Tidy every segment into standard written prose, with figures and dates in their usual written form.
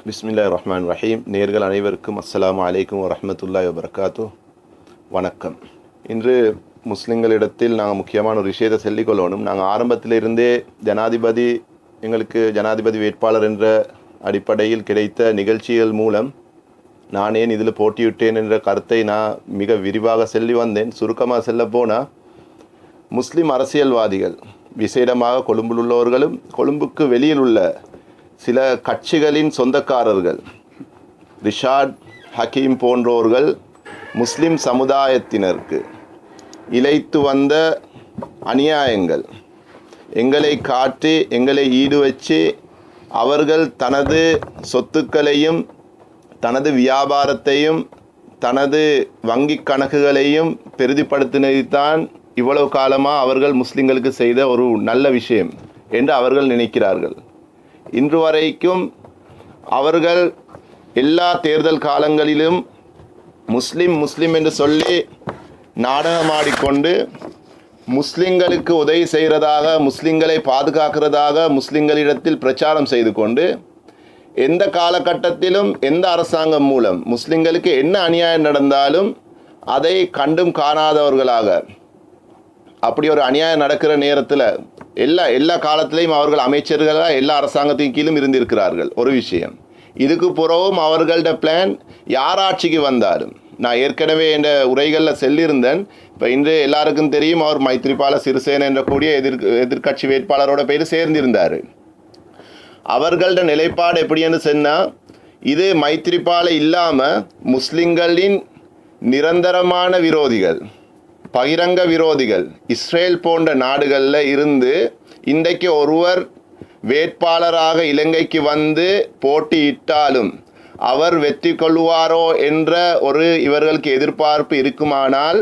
பிஸ்மில்லாஹிர் ரஹ்மானிர் ரஹீம். நேர்கள் அனைவருக்கும் அஸ்ஸலாமு அலைக்கும் வரஹ்மத்துல்லாஹி வபரகாத்து. வணக்கம். இன்று முஸ்லிம்களிடத்தில் நாங்கள் முக்கியமான ஒரு விஷயத்தை சொல்லிக்கொள்ளணும். நாங்கள் ஆரம்பத்திலிருந்தே எங்களுக்கு ஜனாதிபதி வேட்பாளர் என்ற அடிப்படையில் கிடைத்த நிகழ்ச்சிகள் மூலம் நான் ஏன் இதில் போட்டியிட்டேன் என்ற கருத்தை நான் மிக விரிவாக சொல்லி வந்தேன். சுருக்கமாக சொல்ல போனால், முஸ்லிம் அரசியல்வாதிகள், விசேடமாக கொழும்பில் உள்ளவர்களும் கொழும்புக்கு வெளியில் உள்ள சில கட்சிகளின் சொந்தக்காரர்கள், ரிஷாட் ஹக்கீம் போன்றோர்கள் முஸ்லிம் சமுதாயத்தினருக்கு இழைத்து வந்த அநியாயங்கள் எங்களை காட்டி எங்களை ஈடு வச்சு அவர்கள் தனது சொத்துக்களையும் தனது வியாபாரத்தையும் தனது வங்கி கணக்குகளையும் பெரிதுபடுத்தினதுதான் இவ்வளவு காலமாக அவர்கள் முஸ்லிம்களுக்கு செய்த ஒரு நல்ல விஷயம் என்று அவர்கள் நினைக்கிறார்கள். இன்று வரைக்கும் அவர்கள் எல்லா தேர்தல் காலங்களிலும் முஸ்லிம் என்று சொல்லி நாடகமாடிக்கொண்டு முஸ்லிம்களுக்கு உதவி செய்கிறதாக, முஸ்லிம்களை பாதுகாக்கிறதாக முஸ்லிம்களிடத்தில் பிரச்சாரம் செய்து கொண்டு எந்த காலகட்டத்திலும் எந்த அரசாங்கம் மூலம் முஸ்லிம்களுக்கு என்ன அநியாயம் நடந்தாலும் அதை கண்டும் காணாதவர்களாக, அப்படி ஒரு அநியாயம் நடக்கிற நேரத்தில் எல்லா காலத்திலையும் அவர்கள் அமைச்சர்களாக எல்லா அரசாங்கத்தின் கீழும் இருந்திருக்கிறார்கள். ஒரு விஷயம். இதுக்கு புறவும் அவர்களோட பிளான் யார் ஆட்சிக்கு வந்தாலும், நான் ஏற்கனவே என்ற உரைகளில் சொல்லியிருந்தேன். இப்போ இன்று எல்லாருக்கும் தெரியும், அவர் மைத்ரிபால சிறிசேன என்ற கூடிய எதிர்கட்சி வேட்பாளரோட பேர் சேர்ந்திருந்தார். அவர்களோட நிலைப்பாடு எப்படின்னு சொன்னால், இது மைத்ரிபால இல்லாமல் முஸ்லிம்களின் நிரந்தரமான விரோதிகள், பகிரங்க விரோதிகள் இஸ்ரேல் போன்ற நாடுகளில் இருந்து இன்றைக்கு ஒருவர் வேட்பாளராக இலங்கைக்கு வந்து போட்டியிட்டாலும் அவர் வெற்றி கொள்வாரோ என்ற ஒரு இவர்களுக்கு எதிர்பார்ப்பு இருக்குமானால்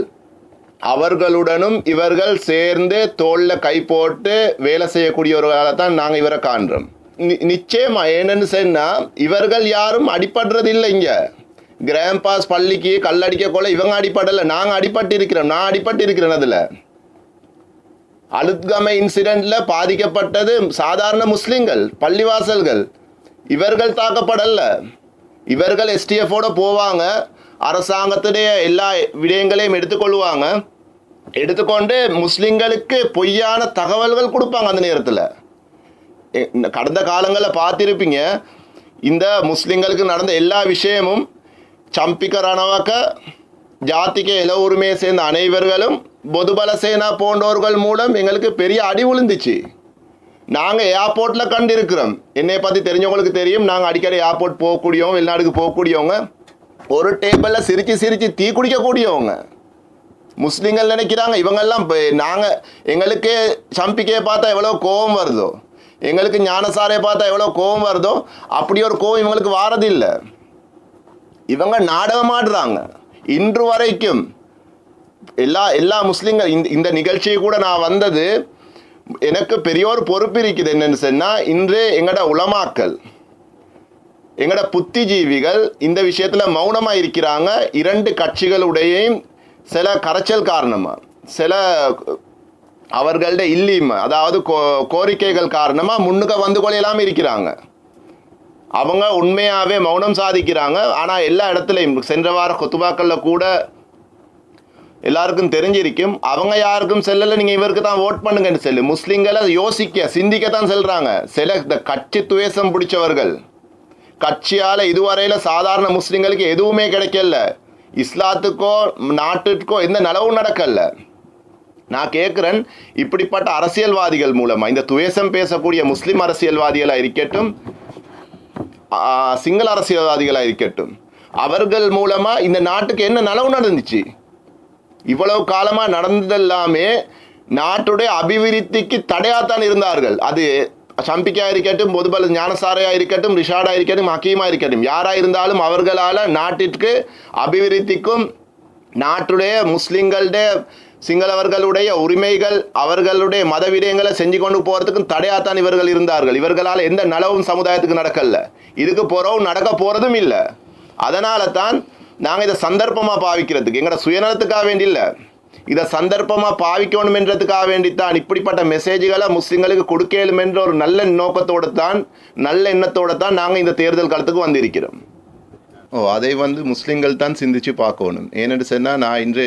அவர்களுடனும் இவர்கள் சேர்ந்து தோளில் கை போட்டு வேலை செய்யக்கூடியவர்களாக தான் நாங்கள் இவரை காண்றோம். நிச்சயமாக என்னென்னு சொன்னால், இவர்கள் யாரும் அடிப்படுறதில்லை. இங்கே கிராம் பாஸ் பள்ளிக்கு கல்லடிக்க கொள்ள இவங்க அடிப்படலை, நாங்கள் அடிபட்டிருக்கிறோம். நான் அடிபட்டிருக்கிறேன். அதில் அலுத்கமை இன்சிடெண்ட்டில் பாதிக்கப்பட்டது சாதாரண முஸ்லிம்கள், பள்ளிவாசல்கள். இவர்கள் தாக்கப்படல. இவர்கள் எஸ்டிஎஃபோட போவாங்க, அரசாங்கத்துடைய எல்லா விடயங்களையும் எடுத்துக்கொள்வாங்க, எடுத்துக்கொண்டு முஸ்லிம்களுக்கு பொய்யான தகவல்கள் கொடுப்பாங்க. அந்த நேரத்தில் கடந்த காலங்களில் பார்த்திருப்பீங்க, இந்த முஸ்லிம்களுக்கு நடந்த எல்லா விஷயமும் சம்பிக்க ரணவக்க ஜாத்திக இல உரிமையை சேர்ந்த அனைவர்களும் பொதுபல சேனா போன்றவர்கள் மூலம் எங்களுக்கு பெரிய அடி விழுந்துச்சு. நாங்கள் ஏர்போர்ட்டில் கண்டிருக்கிறோம். என்னை பற்றி தெரிஞ்சவங்களுக்கு தெரியும், நாங்கள் அடிக்கடி ஏர்போர்ட் போகக்கூடியவங்க, வெளிநாடுக்கு போகக்கூடியவங்க, ஒரு டேபிளில் சிரித்து தீ குடிக்கக்கூடியவங்க. முஸ்லீம்கள் நினைக்கிறாங்க இவங்கெல்லாம் எங்களுக்கு சம்பிக்கையை பார்த்தா எவ்வளோ கோபம் வருதோ, எங்களுக்கு ஞானசாரை பார்த்தா எவ்வளோ கோபம் வருதோ, அப்படி ஒரு கோபம் இவங்களுக்கு வாரதில்லை. இவங்க நாடகமாடுறாங்க. இன்று வரைக்கும் எல்லா முஸ்லீம்கள் இந்த நிகழ்ச்சியை கூட நான் வந்தது, எனக்கு பெரிய ஒரு பொறுப்பு இருக்குது. என்னென்னு சொன்னால், இன்று எங்களோட உலமாக்கள், எங்களோட புத்திஜீவிகள் இந்த விஷயத்தில் மௌனமாக இருக்கிறாங்க. இரண்டு கட்சிகளுடையும் சில கரைச்சல் காரணமாக, சில அவர்களோட இல்லிம, அதாவது கோரிக்கைகள் காரணமாக முன்னுக்கு வந்து கொள்ளையெல்லாம் இருக்கிறாங்க. அவங்க உண்மையாகவே மௌனம் சாதிக்கிறாங்க. ஆனால் எல்லா இடத்துலையும் சென்ற வார கொத்துபாக்களில் கூட எல்லாருக்கும் தெரிஞ்சிருக்கும், அவங்க யாருக்கும் செல்லலை, நீங்கள் இவருக்கு தான் ஓட் பண்ணுங்கன்னு சொல்லி முஸ்லீம்களை சிந்திக்கத்தான் செல்கிறாங்க. சில இந்த கட்சி துவேஷம் பிடிச்சவர்கள், கட்சியால் இதுவரையில் சாதாரண முஸ்லீம்களுக்கு எதுவுமே கிடைக்கல, இஸ்லாத்துக்கோ நாட்டுக்கோ எந்த நலவும் நடக்கல. நான் கேட்குறேன், இப்படிப்பட்ட அரசியல்வாதிகள் மூலமாக, இந்த துவேஷம் பேசக்கூடிய முஸ்லீம் அரசியல்வாதிகளாக இருக்கட்டும், சிங்கள அரசியல்வாதிகளாக இருக்கட்டும், அவர்கள் மூலமாக இந்த நாட்டுக்கு என்ன நலவு நடந்துச்சு? இவ்வளவு காலமாக நடந்ததெல்லாமே நாட்டுடைய அபிவிருத்திக்கு தடையாத்தான் இருந்தார்கள். அது சம்பிக்காக இருக்கட்டும், பொதுபல ஞானசாரையாக இருக்கட்டும், ரிஷாடாக இருக்கட்டும், ஹக்கீமாக இருக்கட்டும், யாராக இருந்தாலும் அவர்களால் நாட்டிற்கு அபிவிருத்திக்கும் நாட்டுடைய முஸ்லிம்களுடைய சிங்களவர்களுடைய உரிமைகள், அவர்களுடைய மத விடயங்களை செஞ்சு கொண்டு போகிறதுக்கும் தடையாத்தான் இவர்கள் இருந்தார்கள். இவர்களால் எந்த நலவும் சமுதாயத்துக்கு நடக்கல, இதுக்கு போகிறவும் நடக்க போகிறதும் இல்லை. அதனால தான் நாங்கள் இதை சந்தர்ப்பமாக பாவிக்கிறதுக்கு, எங்களோட சுயநலத்துக்காக வேண்டி இல்லை, இதை சந்தர்ப்பமாக பாவிக்கணும் என்றதுக்காக வேண்டித்தான் இப்படிப்பட்ட மெசேஜ்களை முஸ்லீம்களுக்கு கொடுக்கலும் என்ற ஒரு நல்ல நோக்கத்தோடு தான், நல்ல எண்ணத்தோடு தான் நாங்கள் இந்த தேர்தல் காலத்துக்கு வந்திருக்கிறோம். அதை முஸ்லீம்கள் தான் சிந்திச்சு பார்க்கணும். ஏன்னு சொன்னால், நான் இன்று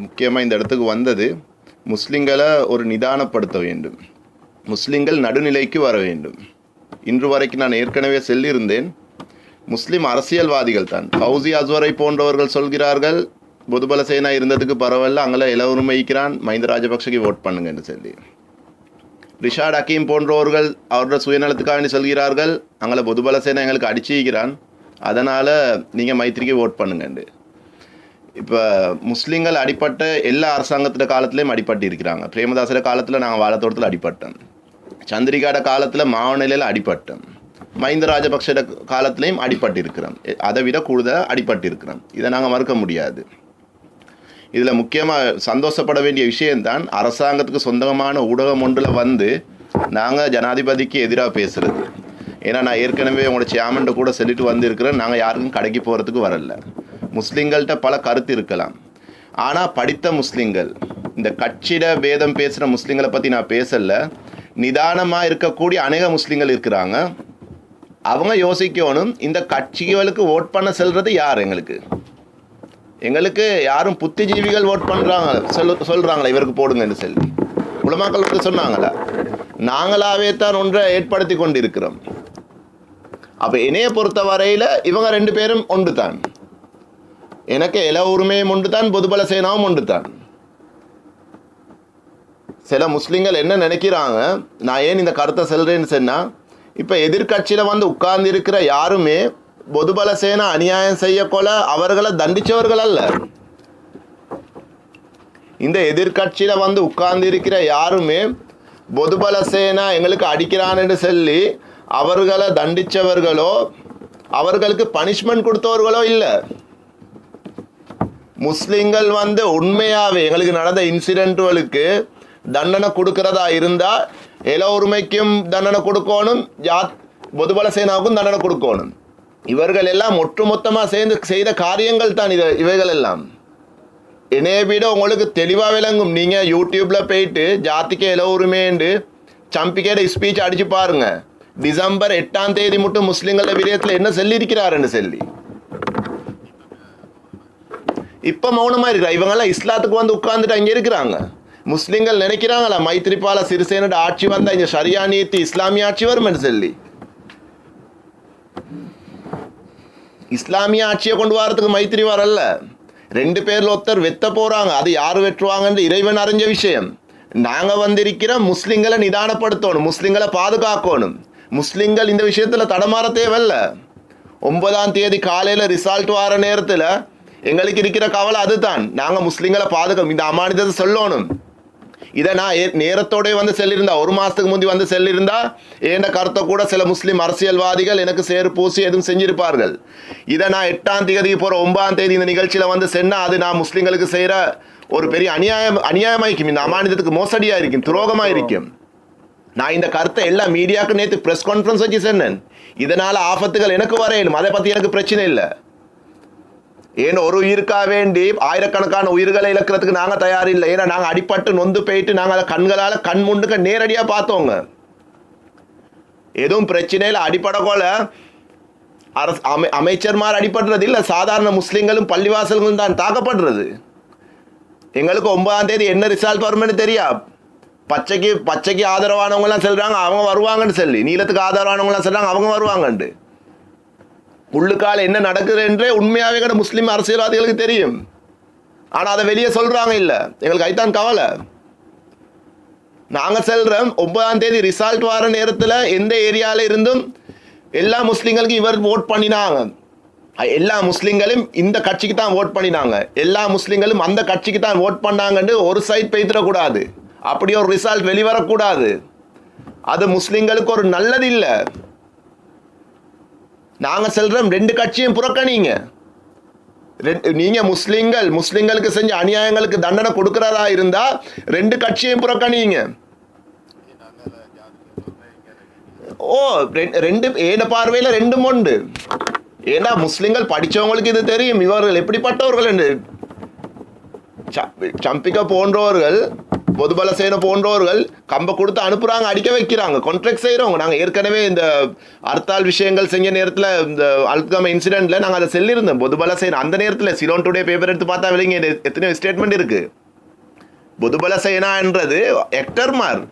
முக்கியமாக இந்த இடத்துக்கு வந்தது முஸ்லீம்களை ஒரு நிதானப்படுத்த வேண்டும், முஸ்லீம்கள் நடுநிலைக்கு வர வேண்டும். இன்று வரைக்கும் நான் ஏற்கனவே சொல்லியிருந்தேன், முஸ்லீம் அரசியல்வாதிகள் தான். ஃபவுசி அஸ்வரை போன்றவர்கள் சொல்கிறார்கள், பொதுபல சேனா இருந்ததுக்கு பரவாயில்ல, அங்கே இலவுரிமைக்கிறான், மஹிந்த ராஜபக்சக்கு ஓட் பண்ணுங்கன்னு சொல்லி. ரிஷாட் ஹக்கீம் போன்றவர்கள் அவரோட சுயநலத்துக்காக சொல்கிறார்கள், அங்கே பொதுபல சேனா எங்களுக்கு அடிச்சிக்கிறான், அதனால் நீங்கள் மைத்திரிக்கு ஓட் பண்ணுங்கண்டு. இப்போ முஸ்லீம்கள் அடிப்பட்ட எல்லா அரசாங்கத்தின காலத்துலேயும் அடிப்பட்டு இருக்கிறாங்க. பிரேமதாசர காலத்தில் நாங்கள் வாழத்தோட்டத்தில் அடிப்பட்டோம், சந்திரிகாட காலத்தில் மாவநிலையில் அடிப்பட்டோம், மஹிந்த ராஜபக்ச காலத்திலையும் அடிப்பட்டு இருக்கிறோம், அதை விட கூடுதலாக அடிப்பட்டு இருக்கிறோம். இதை நாங்கள் மறுக்க முடியாது. இதில் முக்கியமாக சந்தோஷப்பட வேண்டிய விஷயம்தான், அரசாங்கத்துக்கு சொந்தமான ஊடகம் ஒன்றில் நாங்கள் ஜனாதிபதிக்கு எதிராக பேசுகிறது. ஏன்னா நான் ஏற்கனவே உங்களோட சேர்மன்ட்ட கூட சொல்லிட்டு வந்திருக்கிறேன், நாங்கள் யாருக்கும் கடைக்கு போகிறதுக்கு வரல. முஸ்லீம்கள்கிட்ட பல கருத்து இருக்கலாம், ஆனால் படித்த முஸ்லீம்கள், இந்த கட்சியிட பேதம் பேசுகிற முஸ்லீம்களை பற்றி நான் பேசலை, நிதானமாக இருக்கக்கூடிய அநேக முஸ்லீம்கள் இருக்கிறாங்க. அவங்க யோசிக்கணும், இந்த கட்சிகளுக்கு ஓட் பண்ண செல்வது யார்? எங்களுக்கு யாரும் புத்திஜீவிகள் ஓட் பண்ணுறாங்க சொல்கிறாங்களா இவருக்கு போடுங்கன்னு சொல்லி உலமாக்கள் சொன்னாங்களா? நாங்களாவே தான் ஒன்றை ஏற்படுத்தி கொண்டு இருக்கிறோம். அப்போ என்னைய பொறுத்த வரையில் இவங்க ரெண்டு பேரும் ஒன்று தான். எனக்கு எல்லா உரிமையும் ஒன்று தான், பொதுபல சேனாவும் ஒன்று தான். சில முஸ்லீம்கள் என்ன நினைக்கிறாங்க, நான் ஏன் இந்த கருத்தை சொல்கிறேன்னு சொன்னால், இப்போ எதிர்கட்சியில் உட்கார்ந்து இருக்கிற யாருமே பொதுபல சேனா அநியாயம் செய்யக்கொள்ள அவர்களை தண்டித்தவர்கள் அல்ல. இந்த எதிர்கட்சியில் உட்கார்ந்து இருக்கிற யாருமே பொதுபல சேனா எங்களுக்கு அடிக்கிறான்னு சொல்லி அவர்களை தண்டித்தவர்களோ அவர்களுக்கு பனிஷ்மெண்ட் கொடுத்தவர்களோ இல்லை. முஸ்லீம்கள் உண்மையாகவே எங்களுக்கு நடந்த இன்சிடென்ட்டுகளுக்கு தண்டனை கொடுக்கிறதா இருந்தால் எல்லோருமைக்கும் தண்டனை கொடுக்கணும், பொதுபல சேனாவுக்கும் தண்டனை கொடுக்கணும். இவர்கள் எல்லாம் ஒட்டுமொத்தமாக சேர்ந்து செய்த காரியங்கள் தான் இவைகள் எல்லாம். என்னைய விட உங்களுக்கு தெளிவாக விளங்கும். நீங்கள் யூடியூப்பில் போயிட்டு ஜாதிக்கு எல்லோருமேண்டு சம்பிக்கையோட ஸ்பீச் அடித்து பாருங்க. டிசம்பர் 8ஆம் தேதி மட்டும் முஸ்லீம்கள விடயத்தில் என்ன சொல்லியிருக்கிறாருன்னு சொல்லி. இப்போ மௌனமாக இருக்கிறா. இவங்கெல்லாம் இஸ்லாத்துக்கு உட்கார்ந்துட்டு அங்கே இருக்கிறாங்க. முஸ்லீம்கள் நினைக்கிறாங்களா மைத்ரிபால சிறிசேனோட ஆட்சி வந்தால் இங்கே ஷரியா நீத்தி இஸ்லாமிய ஆட்சி வரும்னு சொல்லி? இஸ்லாமிய ஆட்சியை கொண்டு வரதுக்கு மைத்திரி வரல. ரெண்டு பேரில் ஒருத்தர் வெத்த போகிறாங்க. அது யார் வெற்றுவாங்கன்னு இறைவன் அறிஞ்ச விஷயம். நாங்கள் வந்திருக்கிற முஸ்லீம்களை நிதானப்படுத்தணும், முஸ்லீம்களை பாதுகாக்கணும். முஸ்லீம்கள் இந்த விஷயத்தில் தடமாற தேவையில்ல. 9ஆம் தேதி காலையில் ரிசல்ட் வர நேரத்தில் எங்களுக்கு இருக்கிற கவலை அதுதான். நாங்கள் முஸ்லீம்களை பாதுகாக்கும், இந்த அமானிதத்தை சொல்லணும். இதை நான் நேரத்தோடய செல்லியிருந்தா, ஒரு மாதத்துக்கு முந்தி செல்லியிருந்தா ஏண்ட கருத்தை கூட சில முஸ்லீம் அரசியல்வாதிகள் எனக்கு சேறு பூசி எதுவும் செஞ்சிருப்பார்கள். இதை நான் 8ஆம் தேதிக்கு போகிற 9ஆம் தேதி இந்த நிகழ்ச்சியில் சொன்னால் அது நான் முஸ்லீம்களுக்கு செய்கிற ஒரு பெரிய அநியாயமாக இருக்கும். இந்த அமானிதத்துக்கு மோசடியாக இருக்கும், துரோகமாக இருக்கும். நான் இந்த கருத்தை எல்லா மீடியாவுக்கும் நேற்று ப்ரெஸ் கான்ஃபரன்ஸ் வச்சு சொன்னேன். இதனால் ஆபத்துகள் எனக்கு வரையிலும், அதை பற்றி எனக்கு பிரச்சனை இல்லை. ஏன்னா ஒரு உயிருக்காக வேண்டி ஆயிரக்கணக்கான உயிர்களை இழக்கிறதுக்கு நாங்கள் தயாரில்லை. ஏன்னா நாங்கள் அடிப்பட்டு நொந்து போயிட்டு நாங்கள் அதை கண்களால் கண் முண்டுக்க நேரடியாக பார்த்தோங்க. எதுவும் பிரச்சனையில் அடிப்படக்கோல அமைச்சர்மார் அடிபடுறது இல்லை, சாதாரண முஸ்லீம்களும் பள்ளிவாசல்களும் தான் தாக்கப்படுறது. எங்களுக்கு 9ஆம் தேதி என்ன ரிசல்ட் வரும்னு தெரியா. பச்சைக்கு ஆதரவானவங்களாம் சொல்கிறாங்க அவங்க வருவாங்கன்னு சொல்லி, நீளத்துக்கு ஆதரவானவங்களாம் சொல்கிறாங்க அவங்க வருவாங்கன்ட்டு. உள்ளுக்கால என்ன நடக்குது என்றே உண்மையாகவே கூட முஸ்லீம் அரசியல்வாதிகளுக்கு தெரியும். ஆனால் அதை வெளியே சொல்கிறாங்க இல்லை. எங்களுக்கு ஐத்தான் கவலை. நாங்கள் சொல்கிறோம் 9ஆம் தேதி ரிசல்ட் வர நேரத்தில் எந்த ஏரியாவில் இருந்தும் எல்லா முஸ்லீம்களுக்கும் இவர் ஓட் பண்ணினாங்க. எல்லா முஸ்லீம்களும் இந்த கட்சிக்கு தான் ஓட் பண்ணினாங்க, எல்லா முஸ்லீம்களும் அந்த கட்சிக்கு தான் ஓட் பண்ணாங்கன்னு ஒரு சைட் பெய்திடக்கூடாது. அப்படி ஒரு ரிசல்ட் வெளிவரக்கூடாது. அது முஸ்லீம்களுக்கு ஒரு நல்லது இல்லை. நாங்கள் சொல்கிறோம் ரெண்டு கட்சியும் புறக்கணிங்க. நீங்கள் முஸ்லீம்களுக்கு செஞ்ச அநியாயங்களுக்கு தண்டனை கொடுக்கிறதா இருந்தால் ரெண்டு கட்சியும் புறக்கணிங்க. ஓ ரெண்டு ஏன பார்வையில் ரெண்டும் உண்டு. ஏன்னா முஸ்லீம்கள் படித்தவங்களுக்கு இது தெரியும், இவர்கள் எப்படிப்பட்டவர்கள் என்று. சம்பிக்க போன்றவர்கள், பொதுபலசேன போன்றவர்கள் கம்பை கொடுத்து அனுப்புகிறாங்க, அடிக்க வைக்கிறாங்க, கான்ட்ராக்ட் செய்கிறவங்க. நாங்கள் ஏற்கனவே இந்த ஹர்த்தால் விஷயங்கள் செஞ்ச நேரத்தில் இந்த அல்கம இன்சிடென்ட்டில் நாங்கள் அதை சொல்லியிருந்தோம். பொதுபலசேன அந்த நேரத்தில் சிலோன் டுடே பேப்பர் எடுத்து பார்த்தா விளங்கி எத்தனையோ ஸ்டேட்மெண்ட் இருக்குது. பொதுபலசேனான்றது ஆக்டர்மார்,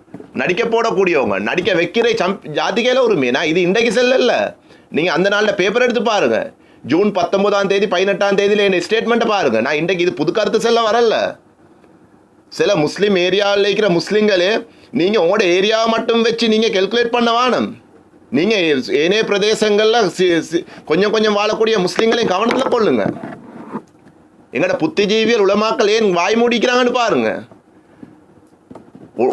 நடிக்க போடக்கூடியவங்க, நடிக்க வைக்கிற ஜாதிகையில் ஒரு மீனா. இது இன்றைக்கு செல்லல, நீங்கள் அந்த நாளில் பேப்பர் எடுத்து பாருங்கள். ஜூன் 19ஆம் தேதி 18ஆம் தேதியில் என் ஸ்டேட்மெண்ட்டை பாருங்கள். நான் இன்றைக்கு இது புது கருத்து செல்ல வரல. சில முஸ்லீம் ஏரியாவில் இருக்கிற முஸ்லீம்களே, நீங்கள் உங்களோட ஏரியாவை மட்டும் வச்சு நீங்கள் கெல்குலேட் பண்ண வேணும். நீங்கள் ஏனைய பிரதேசங்களில் கொஞ்சம் கொஞ்சம் வாழக்கூடிய முஸ்லீம்களையும் கவனத்தில் கொள்ளுங்க. எங்களோட புத்திஜீவியல் உலமாக்கள் ஏன் வாய் மூடிக்கிறாங்கன்னு பாருங்க.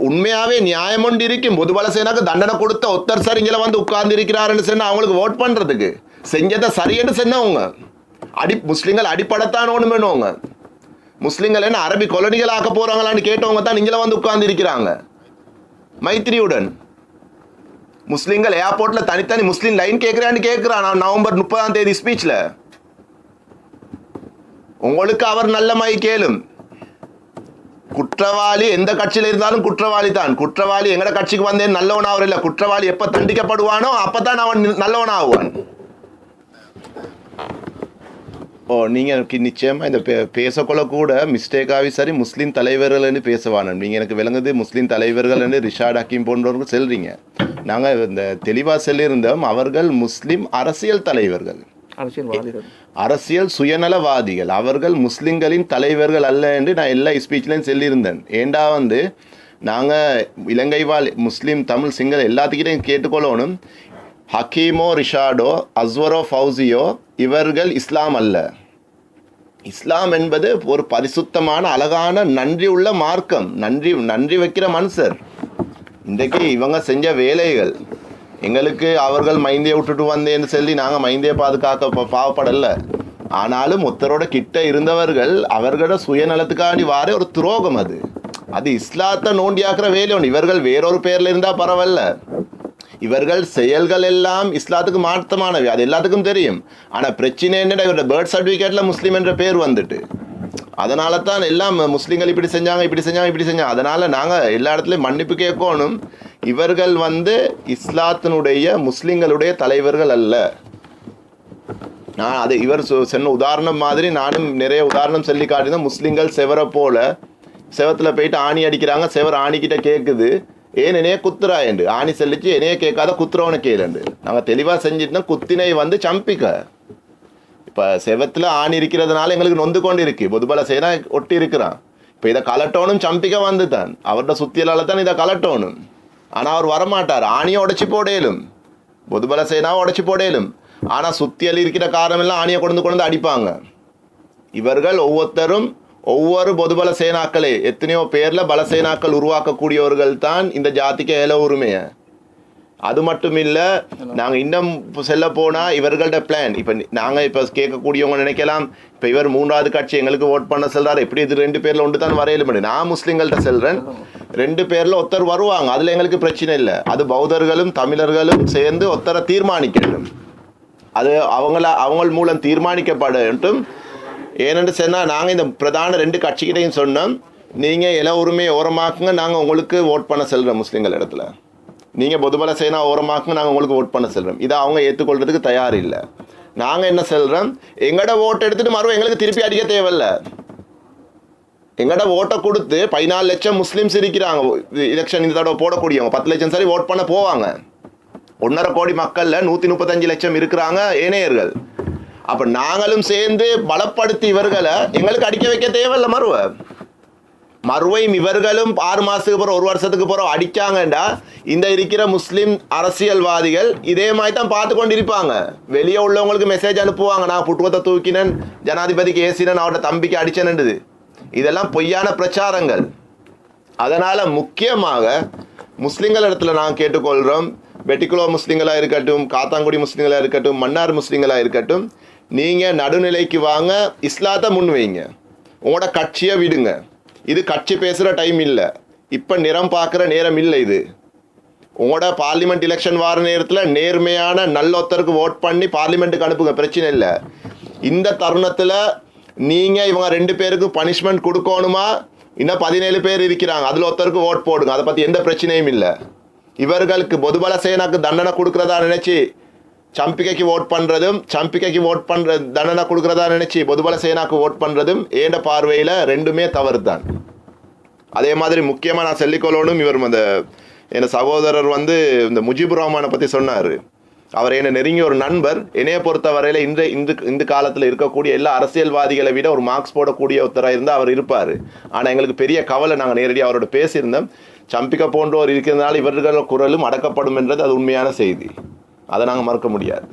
உண்மையாகவே நியாயம் ஒன்று இருக்கும். பொதுபலசேனாக்கு தண்டனை கொடுத்த ஒத்தர் சார் இங்கே வந்து உட்கார்ந்து இருக்கிறாருன்னு சொன்னால் அவங்களுக்கு ஓட் பண்ணுறதுக்கு செஞ்சதை சரியென்று சொன்னவங்க. முஸ்லீம்கள் அடிப்படைத்தான் ஒன்று வேணுவங்க. முஸ்லீம்கள் என்ன அரபி கொலனிகள் ஆக்க போகிறாங்களான்னு கேட்டவங்க தான் இங்கே வந்து உட்கார்ந்து இருக்கிறாங்க மைத்திரியுடன். முஸ்லீம்கள் ஏர்போர்ட்டில் தனித்தனி முஸ்லீம் லைன் கேட்குறான்னு கேட்குறான் நவம்பர் 30ஆம் தேதி ஸ்பீச்சில். உங்களுக்கு அவர் நல்ல மை கேளும். குற்றவாளி எந்த கட்சியில் இருந்தாலும் குற்றவாளி தான். குற்றவாளி எங்கட கட்சிக்கு வந்தேன் நல்லவனாவர் இல்லை. குற்றவாளி எப்போ தண்டிக்கப்படுவானோ அப்பதான் அவன் நல்லவனாகுவான். நீங்கள் நிச்சயமாக இந்த பேசக்கொள்ள கூட மிஸ்டேக்காகவே சரி முஸ்லீம் தலைவர்கள்னு பேசுவானு. நீங்கள் எனக்கு விளங்குது முஸ்லீம் தலைவர்கள்னு ரிஷாட் ஹக்கீம் போன்றவர்கள் செல்றீங்க. நாங்கள் இந்த தெளிவாக சொல்லியிருந்தோம், அவர்கள் முஸ்லீம் அரசியல் தலைவர்கள், அரசியல் சுயநலவாதிகள். அவர்கள் முஸ்லிம்களின் தலைவர்கள் அல்ல என்று நான் எல்லா ஸ்பீச்லையும் சொல்லியிருந்தேன். ஏண்டா நாங்கள் இலங்கை வாழ் முஸ்லீம் தமிழ் சிங்கள எல்லாத்துக்கிட்டையும் கேட்டுக்கொள்ளணும், ஹக்கீமோ ரிஷாடோ அஸ்வரோ ஃபவுசியோ இவர்கள் இஸ்லாம் அல்ல. இஸ்லாம் என்பது ஒரு பரிசுத்தமான அழகான நன்றி உள்ள மார்க்கம், நன்றி வைக்கிற மனுஷர். இன்றைக்கு இவங்க செஞ்ச வேலைகள் எங்களுக்கு அவர்கள் மைந்தியை விட்டுட்டு வந்தேன்னு சொல்லி நாங்கள் மைந்தியை பாதுகாக்க பாவப்படலை. ஆனாலும் ஒருத்தரோட கிட்ட இருந்தவர்கள் அவர்களோட சுயநலத்துக்காண்டி வார ஒரு துரோகம். அது இஸ்லாத்தை நோண்டியாக்குற வேலை ஒன்று. இவர்கள் வேறொரு பேரில் இருந்தால் பரவாயில்ல, இவர்கள் செயல்கள் எல்லாம் இஸ்லாத்துக்கு மாற்றமானவை, அது எல்லாத்துக்கும் தெரியும். ஆனால் பிரச்சனை என்னடா, இவரோட பர்த் சர்டிஃபிகேட்டில் முஸ்லீம் என்ற பேர் வந்துட்டு, அதனால தான் எல்லாம் முஸ்லீம்கள் இப்படி செஞ்சாங்க. அதனால் நாங்கள் எல்லா இடத்துலையும் மன்னிப்பு கேட்கணும். இவர்கள் இஸ்லாத்தினுடைய முஸ்லீம்களுடைய தலைவர்கள் அல்ல. நான் அது இவர் சொன்ன உதாரணம் மாதிரி நானும் நிறைய உதாரணம் சொல்லி காட்டினேன். முஸ்லீம்கள் செவரை போல செவத்தில் போயிட்டு ஆணி அடிக்கிறாங்க, செவர் ஆணிக்கிட்ட கேட்குது, ஏன் என்னைய குத்துறா என்று. ஆணி செல்லிச்சு என்னைய கேட்காத குத்துறவனை கேளுண்டு. நாங்கள் தெளிவாக செஞ்சுட்டோம், குத்தினை சம்பிக்க. இப்போ செவத்தில் ஆணி இருக்கிறதுனால எங்களுக்கு நொந்து கொண்டு இருக்கு. பொதுபலசேனா ஒட்டி இருக்கிறான். இப்போ இதை கலட்டோனும் சம்பிக்க தான் அவரோட சுத்தியலால் தான் இதை கலட்டோணும். ஆனால் அவர் வரமாட்டார். ஆணியை உடைச்சி போடலும், பொதுபலசேனாவை உடைச்சி போடலும். ஆனால் சுத்தியல் இருக்கிற காரணமெல்லாம் ஆணியை கொண்டு அடிப்பாங்க. இவர்கள் ஒவ்வொருத்தரும் ஒவ்வொரு பொதுபல சேனாக்களே எத்தனையோ பேரில் பலசேனாக்கள் உருவாக்கக்கூடியவர்கள் தான் இந்த ஜாதிக்கு ஏல உரிமையை. அது மட்டும் இல்லை, நாங்கள் இன்னும் செல்ல போனால் இவர்களோட பிளான். இப்போ நாங்கள் இப்போ கேட்கக்கூடியவங்க நினைக்கலாம், இப்போ இவர் 3வது கட்சி எங்களுக்கு ஓட் பண்ண செல்றாரு, எப்படி இது 2 பேரில் ஒன்று தான் வரையில முடியும். நான் முஸ்லீம்கள்ட்ட செல்கிறேன், 2 பேரில் ஒருத்தர் வருவாங்க, அதில் எங்களுக்கு பிரச்சனை இல்லை. அது பௌத்தர்களும் தமிழர்களும் சேர்ந்து ஒருத்தரை தீர்மானிக்கட்டும். அது அவங்க மூலம் தீர்மானிக்கப்படட்டும். ஏனென்று சொன்னால் நாங்கள் இந்த பிரதான 2 கட்சிக்கிட்டையும் சொன்னோம், நீங்கள் இல உரிமையை ஓரமாக்குங்க, நாங்கள் உங்களுக்கு ஓட் பண்ண செல்கிறோம். முஸ்லீம்கள் இடத்துல நீங்கள் பொதுபல சேனா ஓரமாக்குங்க, நாங்கள் உங்களுக்கு ஓட் பண்ண செல்கிறோம். இதை அவங்க ஏற்றுக்கொள்றதுக்கு தயார் இல்லை. நாங்கள் என்ன செல்கிறோம், எங்களோட ஓட்டை எடுத்துகிட்டு மறுபடியும் எங்களுக்கு திருப்பி அடிக்க தேவையில்லை. எங்களோட ஓட்டை கொடுத்து 14 லட்சம் முஸ்லீம்ஸ் இருக்கிறாங்க எலெக்ஷன் இந்த தடவை போடக்கூடியவங்க. 10 லட்சம் சரி ஓட் பண்ண போவாங்க. 1.5 கோடி மக்களில் 135 லட்சம் இருக்கிறாங்க ஏனையர்கள். அப்போ நாங்களும் சேர்ந்து பலப்படுத்தி இவர்களை எங்களுக்கு அடிக்க வைக்க தேவையில்லை. மறுவையும் இவர்களும் 6 மாதத்துக்கு பிறகு 1 வருஷத்துக்கு பிறகு அடித்தாங்கண்டா இந்த இருக்கிற முஸ்லீம் அரசியல்வாதிகள் இதே மாதிரி தான் பார்த்து கொண்டு இருப்பாங்க. வெளியே உள்ளவங்களுக்கு மெசேஜ் அனுப்புவாங்க, நான் புட்டுவத்தை தூக்கினேன், ஜனாதிபதிக்கு ஏசினேன், அவரோட தம்பிக்கு அடிச்சேன்னுது. இதெல்லாம் பொய்யான பிரச்சாரங்கள். அதனால் முக்கியமாக முஸ்லீம்கள் இடத்துல நான் கேட்டுக்கொள்கிறோம், வெட்டிக்குளோ முஸ்லீம்களாக இருக்கட்டும், காத்தாங்குடி முஸ்லீம்களாக இருக்கட்டும், மன்னார் முஸ்லீம்களாக இருக்கட்டும், நீங்கள் நடுநிலைக்கு வாங்க, இஸ்லாத்தை முன் வைங்க, உங்களோட கட்சியை விடுங்க. இது கட்சி பேசுகிற டைம் இல்லை, இப்போ நிறம் பார்க்குற நேரம் இல்லை. இது உங்களோட பார்லிமெண்ட் எலெக்ஷன் வார நேரத்தில் நேர்மையான நல்லொத்தருக்கு ஓட் பண்ணி பார்லிமெண்ட்டுக்கு அனுப்புங்க, பிரச்சனை இல்லை. இந்த தருணத்தில் நீங்கள் இவங்க 2 பேருக்கு பனிஷ்மெண்ட் கொடுக்கணுமா, இன்னும் 17 பேர் இருக்கிறாங்க, அதில் ஒருத்தருக்கு ஓட் போடுங்க, அதை பற்றி எந்த பிரச்சனையும் இல்லை. இவர்களுக்கு பொதுபல சேனாக்கு தண்டனை கொடுக்குறதா நினச்சி சம்பிக்கைக்கு ஓட் பண்ணுறதும், சம்பிக்கைக்கு ஓட் பண்ணுற தண்டனை கொடுக்குறதா நினச்சி பொதுபல சேனாக்கு ஓட் பண்ணுறதும் ஏண்ட பார்வையில் ரெண்டுமே தவறு தான். அதே மாதிரி முக்கியமாக நான் சொல்லிக்கொள்ளணும், இவர் அந்த என் சகோதரர் இந்த முஜிபுர் ரஹ்மானை பற்றி சொன்னார். அவர் என்னை நெருங்கிய ஒரு நண்பர். என்னையை பொறுத்த வரையில் இந்த காலத்தில் இருக்கக்கூடிய எல்லா அரசியல்வாதிகளை விட ஒரு மார்க்ஸ் போடக்கூடிய ஒருத்தராக இருந்தால் அவர் இருப்பார். ஆனால் எங்களுக்கு பெரிய கவலை, நாங்கள் நேரடியாக அவரோட பேசியிருந்தோம், சம்பிக்கை போன்றவர் இருக்கிறதுனால இவர்கள் குரலும் அடக்கப்படும் என்றது அது உண்மையான செய்தி, அதை நாங்கள் மறுக்க முடியாது.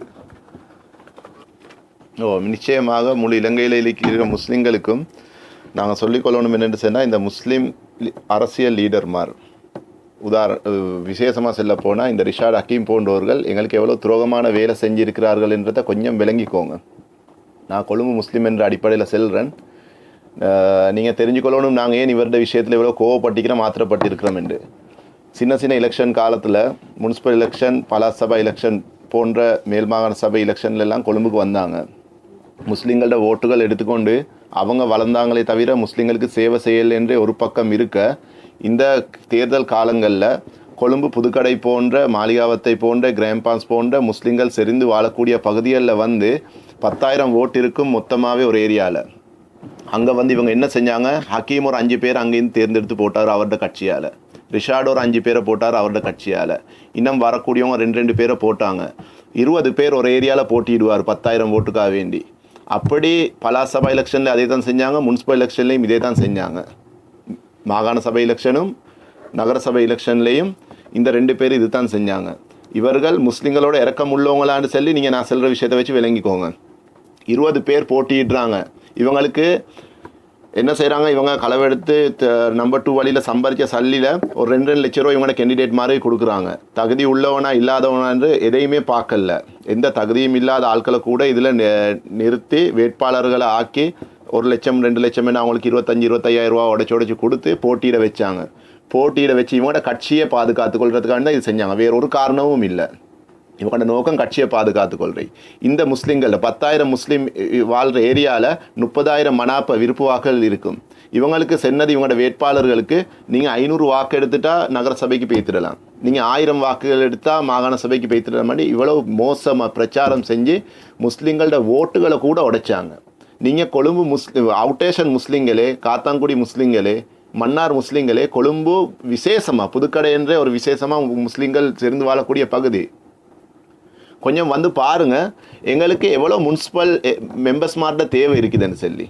நிச்சயமாக முழு இலங்கையில் இருக்கிற முஸ்லீம்களுக்கும் நாங்கள் சொல்லிக்கொள்ளணும் என்னென்று சொன்னால், இந்த முஸ்லீம் அரசியல் லீடர்மார் விசேஷமாக சொல்ல போனால் இந்த ரிஷாட் ஹக்கீம் போன்றவர்கள் எங்களுக்கு எவ்வளோ துரோகமான வேலை செஞ்சிருக்கிறார்கள் என்றதை கொஞ்சம் விளங்கிக்கோங்க. நான் கொழும்பு முஸ்லீம் என்ற அடிப்படையில் செல்கிறேன். நீங்கள் தெரிஞ்சுக்கொள்ளணும் நாங்கள் ஏன் இவருடைய விஷயத்தில் எவ்வளோ கோவப்பட்டிக்கிறோம், மாத்திரப்பட்டிருக்கிறோம் என்று. சின்ன சின்ன எலெக்ஷன் காலத்தில் முனிசிபல் எலெக்ஷன், பலாஸ் சபை எலெக்ஷன் போன்ற மேல் மாகாண சபை எலெக்ஷன்லாம் கொழும்புக்கு வந்தாங்க. முஸ்லீம்களோட ஓட்டுகள் எடுத்துக்கொண்டு அவங்க வளர்ந்தாங்களே தவிர முஸ்லீம்களுக்கு சேவை செய்யல் என்றே ஒரு பக்கம் இருக்க, இந்த தேர்தல் காலங்களில் கொழும்பு புதுக்கடை போன்ற, மாளிகாவத்தை போன்ற, கிராம்பான்ஸ் போன்ற முஸ்லீம்கள் செறிந்து வாழக்கூடிய பகுதிகளில் 10,000 ஓட்டு இருக்கும் மொத்தமாகவே ஒரு ஏரியாவில். அங்கே இவங்க என்ன செஞ்சாங்க, ஹக்கீம் ஒரு 5 பேர் அங்கேருந்து தேர்ந்தெடுத்து போட்டார் அவரோட கட்சியால், ரிஷாட் ஒரு 5 பேரை போட்டார் அவரோட கட்சியால், இன்னும் வரக்கூடியவங்க 2 பேரை போட்டாங்க. 20 பேர் ஒரு ஏரியாவில் போட்டியிடுவார் 10,000 ஓட்டுக்காக வேண்டி. அப்படி பலாஸ் சபை எலெக்ஷனில் அதே தான் செஞ்சாங்க, முனிசிபல் எலெக்ஷன்லேயும் இதே தான் செஞ்சாங்க. மாகாண சபை எலெக்ஷனும் நகர சபை எலெக்ஷன்லேயும் இந்த 2 பேர் இது தான் செஞ்சாங்க. இவர்கள் முஸ்லீம்களோட இறக்கம் உள்ளவங்களான்னு சொல்லி நீங்கள் நான் சொல்கிற விஷயத்தை வச்சு விளங்கிக்கோங்க. 20 பேர் போட்டியிடுறாங்க. இவங்களுக்கு என்ன செய்கிறாங்க, இவங்க களவெடுத்து நம்பர் 2 வழியில் சம்பாதிச்ச சல்லியில் ஒரு 2 லட்ச ரூபா இவங்களோட கேண்டிடேட் மாதிரி கொடுக்குறாங்க. தகுதி உள்ளவனா இல்லாதவனான்னு எதையுமே பார்க்கல. எந்த தகுதியும் இல்லாத ஆட்களை கூட இதில் நிறுத்தி வேட்பாளர்களை ஆக்கி 1 லட்சம் 2 லட்சம் என்ன அவங்களுக்கு 25,000 ரூபா உடச்சி கொடுத்து போட்டியிட வச்சாங்க. போட்டியிட வச்சு இவங்களோட கட்சியை பாதுகாத்து கொள்றதுக்காக தான் இது செஞ்சாங்க, வேற ஒரு காரணமும் இல்லை. இவங்களோட நோக்கம் கட்சியை பாதுகாத்து கொள்றேன். இந்த முஸ்லீம்களில் 10,000 முஸ்லீம் வாழ்கிற ஏரியாவில் 30,000 மனாப்ப விருப்பு வாக்குகள் இருக்கும். இவங்களுக்கு சென்னது இவங்களோட வேட்பாளர்களுக்கு நீங்கள் 500 வாக்கு எடுத்துட்டா நகர சபைக்கு பேத்திடலாம், நீங்கள் 1000 வாக்குகள் எடுத்தால் மாகாண சபைக்கு பேத்திடலாம் மாதிரி இவ்வளோ மோசமாக பிரச்சாரம் செஞ்சு முஸ்லீம்களோட ஓட்டுகளை கூட உடைச்சாங்க. நீங்கள் கொழும்பு அவுட்டேஷன் முஸ்லீம்களே, காத்தாங்குடி முஸ்லீம்களே, மன்னார் முஸ்லீம்களே, கொழும்பு விசேஷமாக புதுக்கடை என்ற ஒரு விசேஷமாக முஸ்லீம்கள் சேர்ந்து வாழக்கூடிய பகுதி, கொஞ்சம் பாருங்கள் எங்களுக்கு எவ்வளோ முனிசிபல் மெம்பர்ஸ் மார்ட தேவை இருக்குதுன்னு சொல்லி,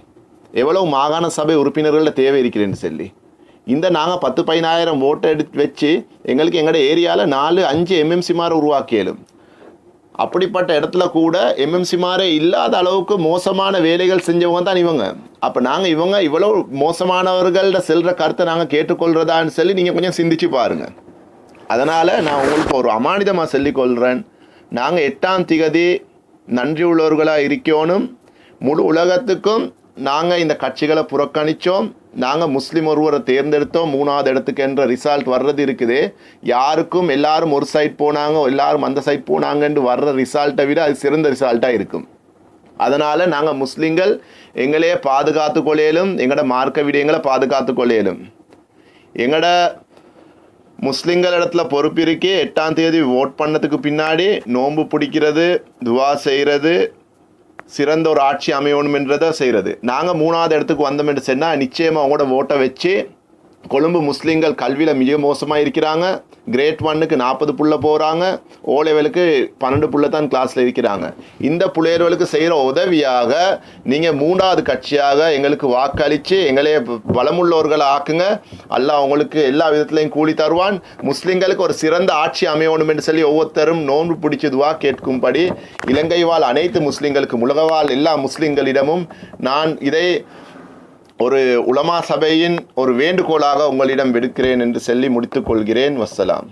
எவ்வளோ மாகாண சபை உறுப்பினர்களோட தேவை இருக்குதுன்னு சொல்லி. இந்த நாங்கள் 10-15,000 ஓட்டை எடுத்து வச்சு எங்களுக்கு எங்களோட ஏரியாவில் 4-5 எம்எம்சி மாரை உருவாக்கியலும். அப்படிப்பட்ட இடத்துல கூட எம்எம்சி மாரே இல்லாத அளவுக்கு மோசமான வேலைகள் செஞ்சவங்க தான் இவங்க. அப்போ நாங்கள் இவங்க இவ்வளோ மோசமானவர்கள்ட செல்கிற கருத்தை நாங்கள் கேட்டுக்கொள்கிறதான்னு சொல்லி நீங்கள் கொஞ்சம் சிந்திச்சு பாருங்கள். அதனால் நான் உங்களுக்கு ஒரு அமானிதமாக சொல்லிக்கொள்கிறேன், நாங்கள் 8ஆம் திகதி நன்றி உள்ளவர்களாக இருக்கணும். முழு உலகத்துக்கும் நாங்கள் இந்த கட்சிகளை புறக்கணித்தோம், நாங்கள் முஸ்லீம் ஒருவரை தேர்ந்தெடுத்தோம், 3ஆவது இடத்துக்கு என்ற ரிசல்ட் வர்றது இருக்குது. யாருக்கும் எல்லாரும் ஒரு சைட் போனாங்க, எல்லாரும் அந்த சைட் போனாங்கன்னு வர்ற ரிசல்ட்டை விட அது சிறந்த ரிசல்ட்டாக இருக்கும். அதனால் நாங்கள் முஸ்லீம்கள் எங்களையே பாதுகாத்து கொள்ளையிலும், எங்களோட மார்க்க விடயங்களை பாதுகாத்து கொள்ளையிலும். எங்களோட முஸ்லீம்கள் இடத்துல பொறுப்பு இருக்கே 8ஆம் தேதி ஓட் பண்ணதுக்கு பின்னாடி நோன்பு பிடிக்கிறது, துவா செய்கிறது, சிறந்த ஒரு ஆட்சி அமையணுமென்றதை செய்கிறது. நாங்கள் 3ஆவது இடத்துக்கு வந்தோம் என்று சொன்னால் நிச்சயமாக அவங்களோட ஓட்டை வச்சு கொழும்பு முஸ்லீம்கள் கல்வியில் மிக மோசமாக இருக்கிறாங்க. கிரேட் 1க்கு 40 புள்ள போகிறாங்க, ஓ லெவலுக்கு 12 புள்ள தான் கிளாஸில் இருக்கிறாங்க. இந்த பிள்ளைகளுக்கு செய்கிற உதவியாக நீங்கள் 3ஆவது கட்சியாக எங்களுக்கு வாக்களித்து எங்களையே பலமுள்ளவர்களை ஆக்குங்க. அல்லாஹ் அவங்களுக்கு எல்லா விதத்துலையும் கூலி தருவான். முஸ்லீம்களுக்கு ஒரு சிறந்த ஆட்சி அமையணும் என்று சொல்லி ஒவ்வொருத்தரும் நோன்பு பிடிச்சதுவா கேட்கும்படி இலங்கை வாழ் அனைத்து முஸ்லீம்களுக்கும், உலகவாழ் எல்லா முஸ்லீம்களிடமும் நான் இதை ஒரு உலமா சபையின் ஒரு வேண்டுகோளாக உங்களிடம் விடுக்கிறேன் என்று சொல்லி முடித்துக் கொள்கிறேன். வஸ்ஸலாம்.